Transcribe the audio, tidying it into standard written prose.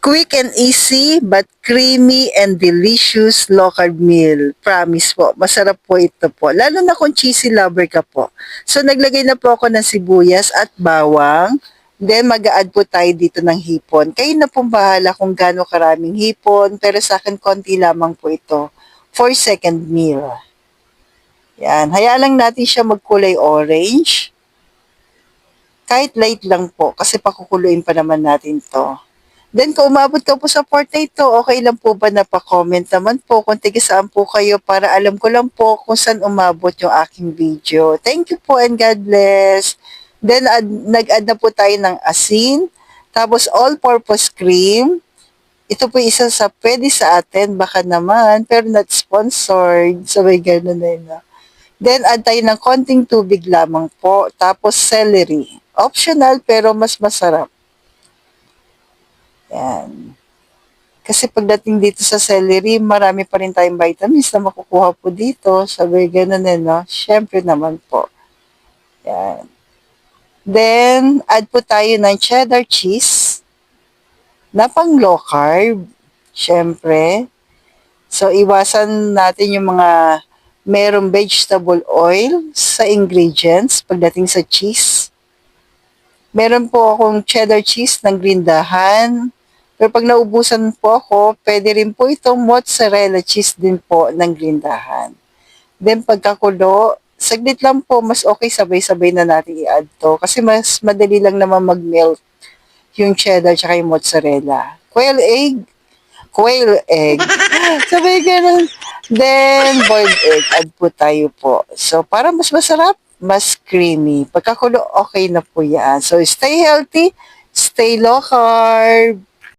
Quick and easy but creamy and delicious low-carb meal. Promise po, masarap po ito po. Lalo na kung cheesy lover ka po. So naglagay na po ako ng sibuyas at bawang. Then mag-a-add po tayo dito ng hipon. Kayo na pong bahala kung gaano karaming hipon. Pero sa akin, konti lamang po ito. For second meal. Yan. Hayaan lang natin siya magkulay orange. Kahit light lang po. Kasi pakukuluin pa naman natin to. Then kung umabot ka po sa part na ito, okay lang po ba na pa-comment naman po kung tiga saan po kayo para alam ko lang po kung saan umabot yung aking video. Thank you po and God bless. Then nag-add na po tayo ng asin, tapos all-purpose cream. Ito po isa sa pwede sa atin, baka naman, pero not sponsored. So may ganun na yun. Then add tayo ng konting tubig lamang po, tapos celery. Optional pero mas masarap. Yan. Kasi pagdating dito sa celery, marami pa rin tayong vitamins na makukuha po dito. Sabi, ganun no? Siyempre naman po. Yan. Then, add po tayo ng cheddar cheese na pang low carb. Siyempre. So, iwasan natin yung mga merong vegetable oil sa ingredients pagdating sa cheese. Meron po akong cheddar cheese ng Grindahan. Pero pag naubusan po ako, pwede rin po itong mozzarella cheese din po ng Grindahan. Then pagkakulo, saglit lang po, mas okay sabay-sabay na natin i-add to. Kasi mas madali lang naman mag-melt yung cheddar tsaka yung mozzarella. Quail egg. Sabay ganun. Then boiled egg, add po tayo po. So para mas masarap, mas creamy. Pagkakulo, okay na po yan. So stay healthy, stay low carb.